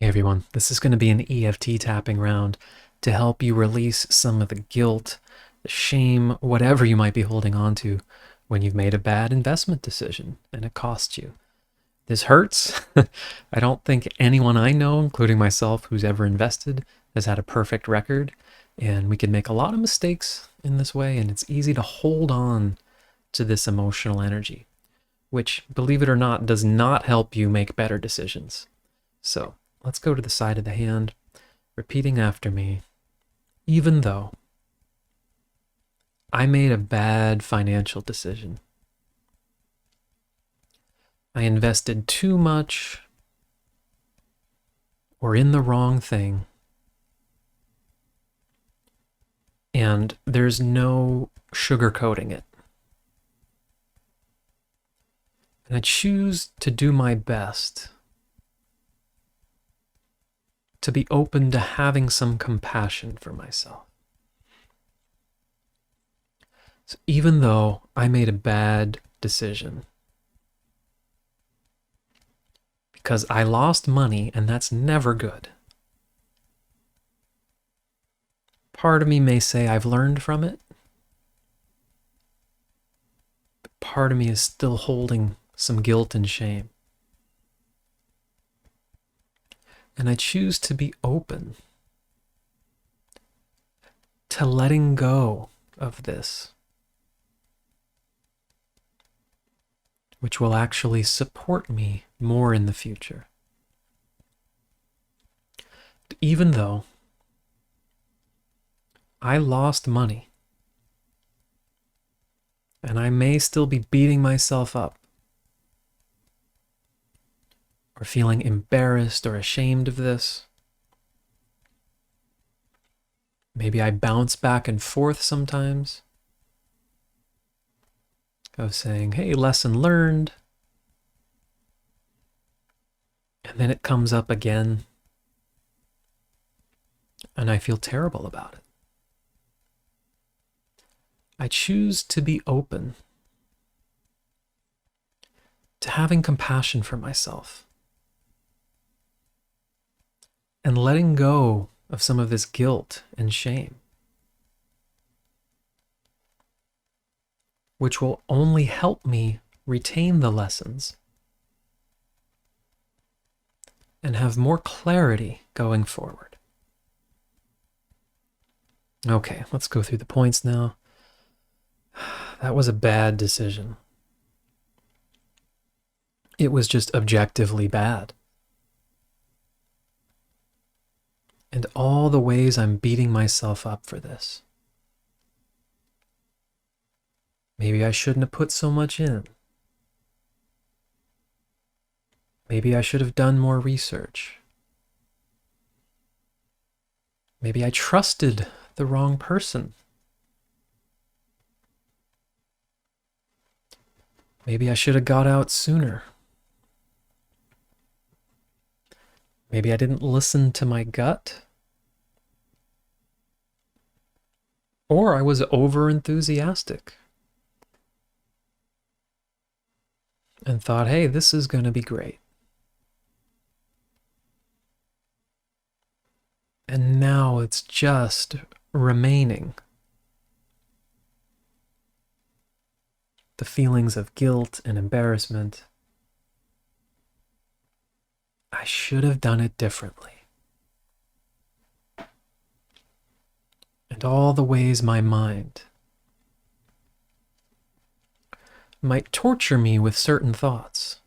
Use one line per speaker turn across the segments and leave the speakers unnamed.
Hey everyone, this is going to be an EFT tapping round to help you release some of the guilt, the shame, whatever you might be holding on to when you've made a bad investment decision and it costs you. This hurts. I don't think anyone I know, including myself, who's ever invested has had a perfect record, and we can make a lot of mistakes in this way, and it's easy to hold on to this emotional energy, which, believe it or not, does not help you make better decisions. So let's go to the side of the hand, repeating after me. Even though I made a bad financial decision, I invested too much or in the wrong thing, and there's no sugarcoating it. And I choose to do my best to be open to having some compassion for myself. So even though I made a bad decision, because I lost money and that's never good, part of me may say I've learned from it, but part of me is still holding some guilt and shame. And I choose to be open to letting go of this, which will actually support me more in the future. Even though I lost money, and I may still be beating myself up, or feeling embarrassed or ashamed of this. Maybe I bounce back and forth sometimes of saying, hey, lesson learned. And then it comes up again, and I feel terrible about it. I choose to be open to having compassion for myself and letting go of some of this guilt and shame, which will only help me retain the lessons and have more clarity going forward. Okay, let's go through the points now. That was a bad decision. It was just objectively bad. And all the ways I'm beating myself up for this. Maybe I shouldn't have put so much in. Maybe I should have done more research. Maybe I trusted the wrong person. Maybe I should have got out sooner. Maybe I didn't listen to my gut. Or I was over enthusiastic and thought, hey, this is going to be great. And now it's just remaining the feelings of guilt and embarrassment. I should have done it differently. And all the ways my mind might torture me with certain thoughts.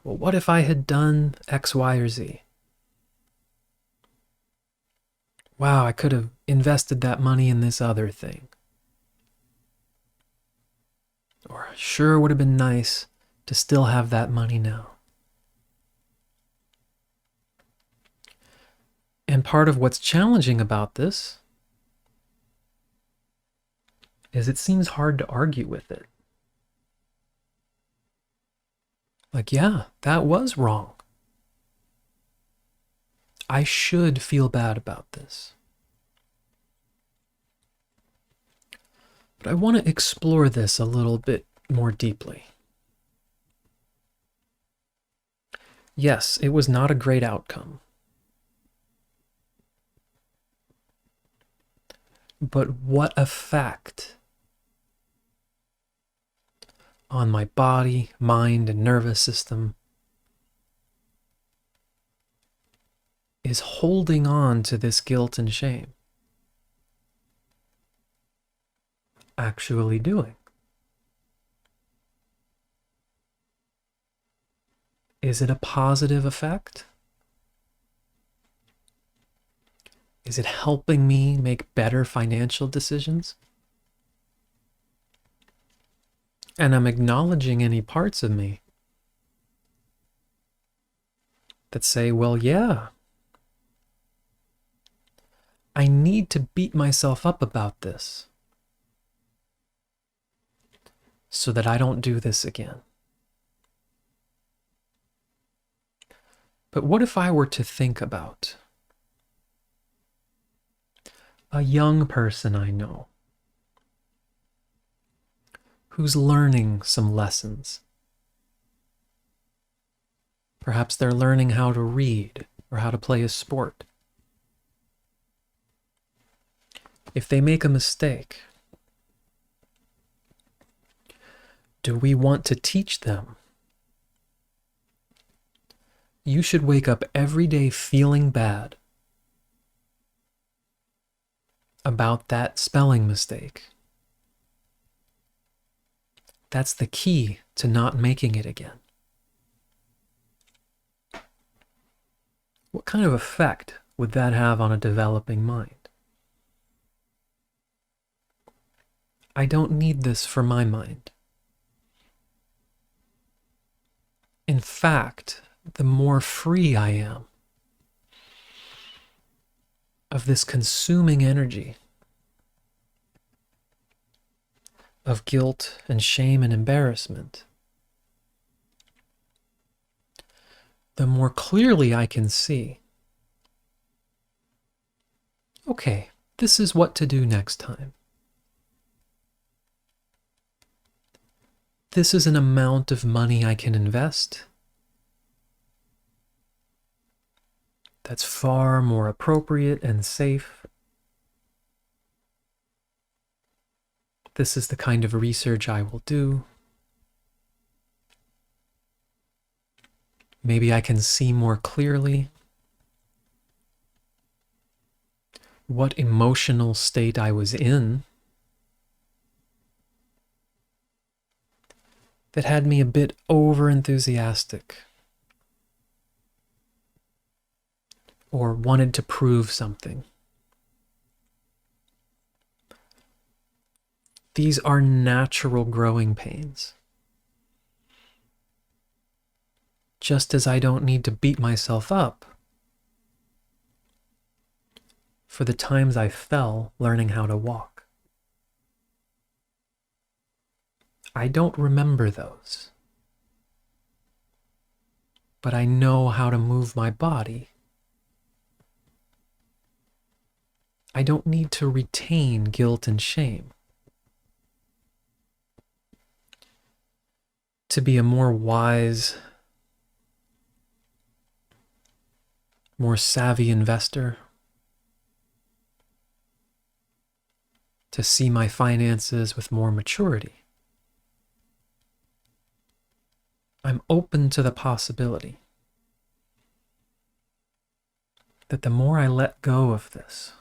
Well, what if I had done X, Y, or Z? Wow, I could have invested that money in this other thing. Or sure would have been nice to still have that money now. And part of what's challenging about this is it seems hard to argue with it. Like, yeah, that was wrong. I should feel bad about this. But I want to explore this a little bit more deeply. Yes, it was not a great outcome. But what effect on my body, mind, and nervous system is holding on to this guilt and shame actually doing? Is it a positive effect? Is it helping me make better financial decisions? And I'm acknowledging any parts of me that say, well, yeah, I need to beat myself up about this so that I don't do this again. But what if I were to think about a young person I know who's learning some lessons? Perhaps they're learning how to read or how to play a sport. If they make a mistake, do we want to teach them? You should wake up every day feeling bad about that spelling mistake. That's the key to not making it again. What kind of effect would that have on a developing mind? I don't need this for my mind. In fact, the more free I am of this consuming energy of guilt and shame and embarrassment, the more clearly I can see, okay, this is what to do next time. This is an amount of money I can invest that's far more appropriate and safe. This is the kind of research I will do. Maybe I can see more clearly what emotional state I was in that had me a bit over-enthusiastic or wanted to prove something. These are natural growing pains. Just as I don't need to beat myself up for the times I fell learning how to walk. I don't remember those, but I know how to move my body. I don't need to retain guilt and shame. To be a more wise, more savvy investor, to see my finances with more maturity. I'm open to the possibility that the more I let go of this,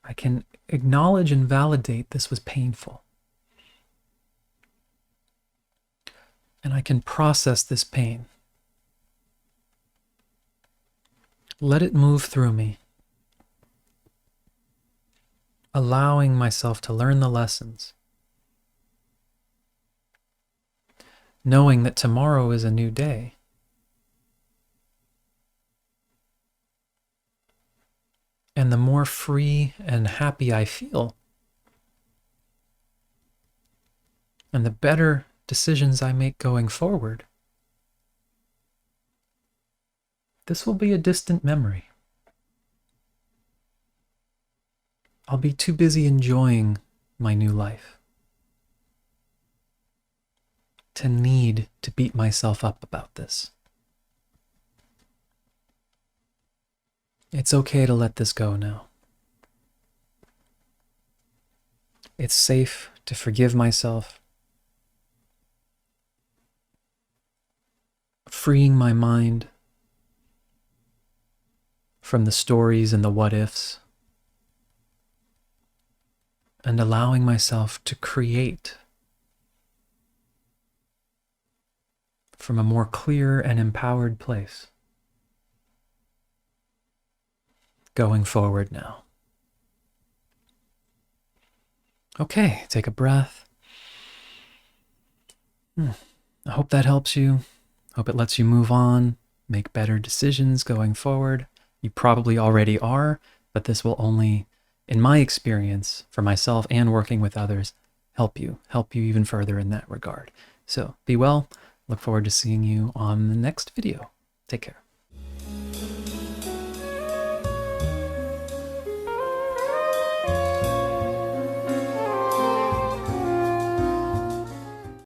I can acknowledge and validate this was painful. And I can process this pain. Let it move through me, allowing myself to learn the lessons, knowing that tomorrow is a new day. And the more free and happy I feel, and the better decisions I make going forward, this will be a distant memory. I'll be too busy enjoying my new life. to need to beat myself up about this. It's okay to let this go now. It's safe to forgive myself, freeing my mind from the stories and the what-ifs, and allowing myself to create from a more clear and empowered place. Going forward now. Okay, take a breath. I hope that helps you. Hope it lets you move on, make better decisions going forward. You probably already are, but this will only, in my experience, for myself and working with others, help you even further in that regard. So be well. Look forward to seeing you on the next video. Take care.